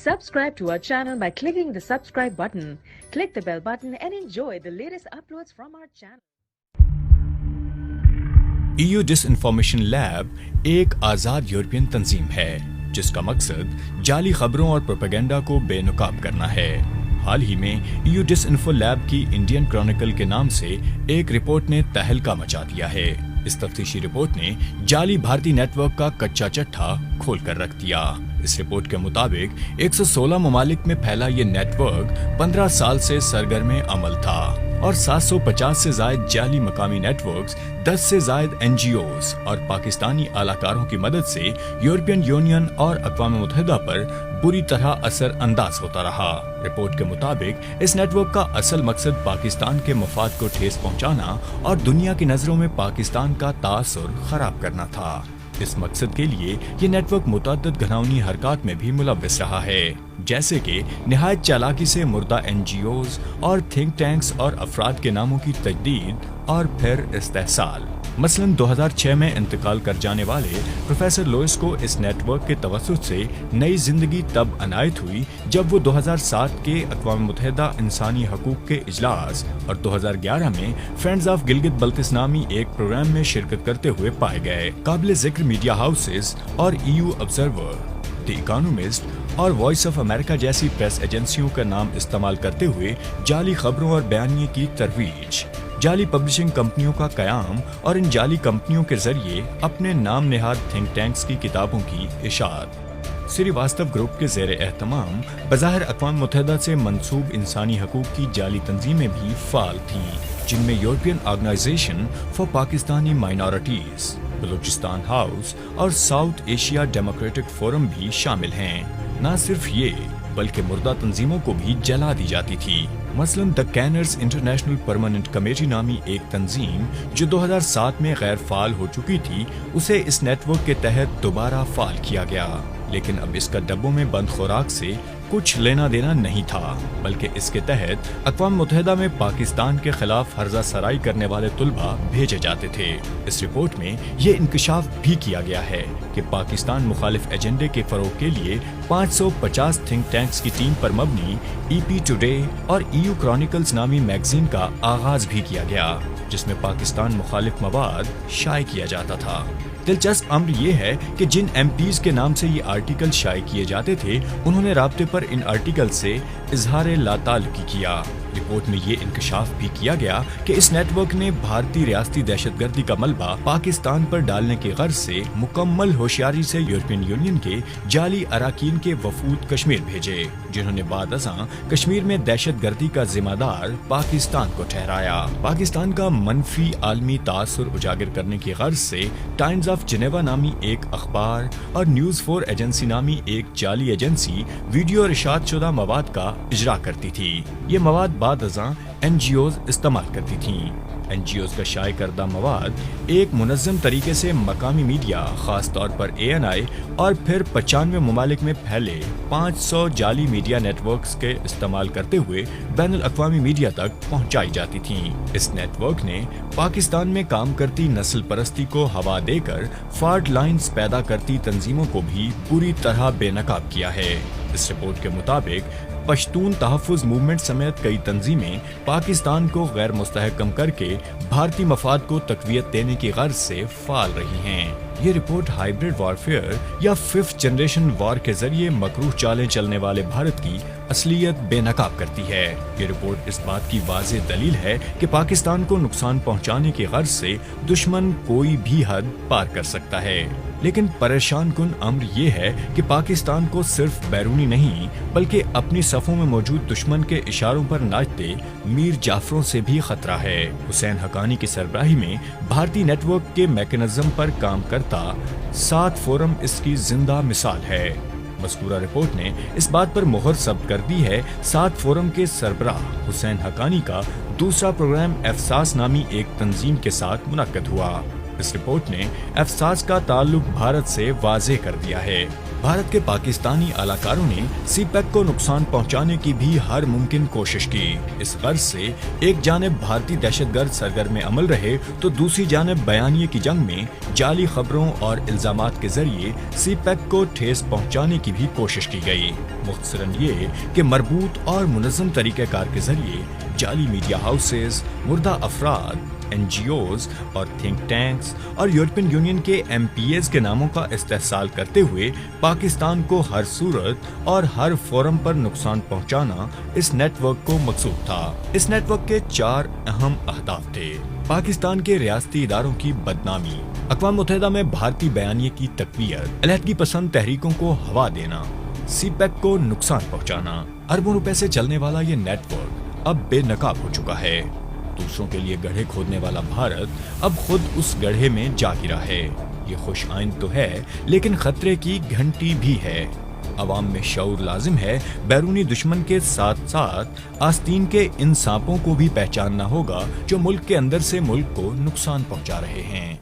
Subscribe to our channel by clicking the subscribe button. Click the bell button and enjoy the latest uploads from our channel. EU disinformation lab एक आज़ाद European तंजीम है जिसका मकसद जाली खबरों और propaganda को बेनकाब करना है। हाल ही में EU डिसइंफो लैब की इंडियन क्रॉनिकल के नाम से एक रिपोर्ट ने तहलका मचा दिया है। इस तफ्तीशी रिपोर्ट ने जाली भारतीय नेटवर्क का कच्चा चट्टा खोल कर रख दिया। इस रिपोर्ट के मुताबिक 116 ममालिक में फैला ये नेटवर्क 15 साल से सरगर्म अमल था और 750 से ज्यादा जाली मकामी नेटवर्क्स, 10 से ज्यादा NGOs और पाकिस्तानी आलाकारों की मदद से यूरोपियन यूनियन और अक़वाम मुत्तहिदा पर बुरी तरह असर अंदाज होता रहा। रिपोर्ट के मुताबिक इस नेटवर्क का असल मकसद पाकिस्तान के मफाद को ठेस पहुंचाना और दुनिया की नजरों में पाकिस्तान का तासुर खराब करना था। इस मकसद के लिए ये नेटवर्क मुतअद्दिद घिनौनी हरकत में भी मुलव्वस रहा है, जैसे कि निहायत चालाकी से मुर्दा NGOs और थिंक टैंक्स और अफराद के नामों की तजदीद और फिर इस्तेहसाल। मसलन 2006 में इंतकाल कर जाने वाले प्रोफेसर लोइस को इस नेटवर्क के तवस्सुत से नई जिंदगी तब अनायत हुई जब वो 2007 के अक़वाम मुत्तहिदा इंसानी हकूक़ के इजलास और 2011 में फ्रेंड्स ऑफ गिलगित बल्तिस्तान नामी एक प्रोग्राम में शिरकत करते हुए पाए गए। काबिल जिक्र मीडिया हाउसेस और EU ऑब्जर्वर, द इकोनॉमिस्ट और वॉइस ऑफ अमेरिका जैसी प्रेस एजेंसियों का नाम इस्तेमाल करते हुए जाली खबरों और बयानिए की तरवीज, जाली पब्लिशिंग कंपनियों का कयाम और इन जाली कंपनियों के जरिए अपने नाम नेहाद थिंक टैंक्स की किताबों की इशाअत। श्रीवास्तव ग्रुप के ज़ेर एहतमाम बज़ाहिर अक़वाम मुत्तहिदा से मंसूब इंसानी हकूक़ की जाली तंजीमें भी फाल थीं, जिनमें European Organization for Pakistani Minorities, Balochistan House और साउथ एशिया डेमोक्रेटिक फोरम भी शामिल हैं। न सिर्फ ये बल्कि मुर्दा तंजीमों को भी जला दी जाती थी। मसलन द कैनर्स इंटरनेशनल परमानेंट कमेटी नामी एक तंजीम जो 2007 में गैर फाल हो चुकी थी, उसे इस नेटवर्क के तहत दोबारा फाल किया गया, लेकिन अब इसका डब्बों में बंद खुराक से कुछ लेना देना नहीं था, बल्कि इसके तहत अक़वाम मुत्तहिदा में पाकिस्तान के खिलाफ हर्जा सराई करने वाले तुलबा भेजे जाते थे। इस रिपोर्ट में ये इंकशाफ भी किया गया है कि पाकिस्तान मुखालिफ एजेंडे के फरोग के लिए 550 थिंक टैंक्स की टीम पर मबनी EP टुडे और EU क्रॉनिकल्स नामी मैगजीन का आगाज भी किया गया, जिसमें पाकिस्तान मुखालिफ मवाद शाये किया जाता था। दिलचस्प अम्र ये है कि जिन MPs के नाम से ये आर्टिकल शाये किए जाते थे, उन्होंने राब्ते पर इन आर्टिकल से इजहार लाताल्लुकी किया। रिपोर्ट में ये इंकशाफ भी किया गया कि इस नेटवर्क ने भारतीय रियासती दहशतगर्दी का मलबा पाकिस्तान पर डालने की गर्ज से मुकम्मल होशियारी से यूरोपियन यूनियन के जाली अराकीन के वफूद कश्मीर भेजे, जिन्होंने बाद अज़ां कश्मीर में दहशतगर्दी का जिम्मेदार पाकिस्तान को ठहराया। पाकिस्तान का मनफी आलमी तासुर उजागर करने की गर्ज से टाइम्स ऑफ जिनेवा नामी एक अखबार और न्यूज़ 4 एजेंसी नामी एक जाली एजेंसी वीडियो और इशात शुदा मवाद का इजरा करती थी। ये मवाद बाद अज़ां NGOs इस्तेमाल करती थीं। NGOs का शाये करदा मवाद एक मुनज़्ज़म तरीके से मकामी मीडिया, खास तौर पर ANI और फिर 95 ममालिक में फैले 500 जाली मीडिया नेटवर्क्स के इस्तेमाल करते हुए बैनुल अक़वामी मीडिया तक पहुंचाई जाती थीं। इस नेटवर्क ने पाकिस्तान में काम करती नस्ल परस्ती को हवा देकर फॉल्ट लाइन्स पैदा करती तंजीमों को भी पूरी तरह बेनकाब किया है। इस रिपोर्ट के मुताबिक पश्तून तहफ़्फ़ुज़ मूवमेंट समेत कई तंजीमें पाकिस्तान को गैर मुस्तहकम करके भारतीय मफाद को तक़वियत देने की गर्ज से फाल रही हैं। ये रिपोर्ट हाइब्रिड वॉरफेयर या 5th जनरेशन वॉर के जरिए मकरूह चालें चलने वाले भारत की असलियत बेनकाब करती है। ये रिपोर्ट इस बात की वाज़ेह दलील है कि पाकिस्तान को नुकसान पहुंचाने की गर्ज से दुश्मन कोई भी हद पार कर सकता है। लेकिन परेशान कुन अम्र ये है कि पाकिस्तान को सिर्फ बैरूनी नहीं बल्कि अपनी सफ़ों में मौजूद दुश्मन के इशारों पर नाचते मीर जाफरों से भी खतरा है। हुसैन हकानी की सरबराही में भारतीय नेटवर्क के मैकेनिज्म पर काम करता 7 फोरम इसकी जिंदा मिसाल है। मज़कूरा रिपोर्ट ने इस बात पर मोहर जब्त कर दी है। 7 फोरम के सरबराह हुसैन हकानी का दूसरा प्रोग्राम एहसास नामी एक तंजीम के साथ मुनक्कद हुआ। इस रिपोर्ट ने एहसास का ताल्लुक भारत से वाज़ेह कर दिया है। भारत के पाकिस्तानी अलाकारों ने सीपैक को नुकसान पहुंचाने की भी हर मुमकिन कोशिश की। इस गर्ज से एक जानिब भारतीय दहशतगर्द सरगर्म अमल रहे तो दूसरी जानिब बयानिए की जंग में जाली खबरों और इल्जामात के जरिए सीपैक को ठेस पहुंचाने की भी कोशिश की गई। मुख्तसरन ये कि मरबूत और मुनज़्ज़म तरीक़ेकार के जरिए जाली मीडिया हाउसेस, मुर्दा अफराद, NGOs और थिंक टैंक्स और यूरोपियन यूनियन के MPAs के नामों का इस्तेहसाल करते हुए पाकिस्तान को हर सूरत और हर फोरम पर नुकसान पहुंचाना इस नेटवर्क को मकसूद था। इस नेटवर्क के 4 अहम अहदाफ थे। पाकिस्तान के रियासती इदारों की बदनामी, अक़वाम मुत्तहिदा में भारतीय बयानिए की तक़वियत, अलहदगी पसंद तहरीकों को हवा देना, सीपैक को नुकसान पहुंचाना। अरबों रुपए से चलने वाला ये नेटवर्क अब बेनकाब हो चुका है। दूसरों के लिए गड्ढे खोदने वाला भारत अब खुद उस गड्ढे में जा गिरा है। ये खुश आइंद तो है लेकिन खतरे की घंटी भी है। अवाम में शऊर लाजिम है। बैरूनी दुश्मन के साथ साथ आस्तीन के इन सांपों को भी पहचानना होगा जो मुल्क के अंदर से मुल्क को नुकसान पहुंचा रहे हैं।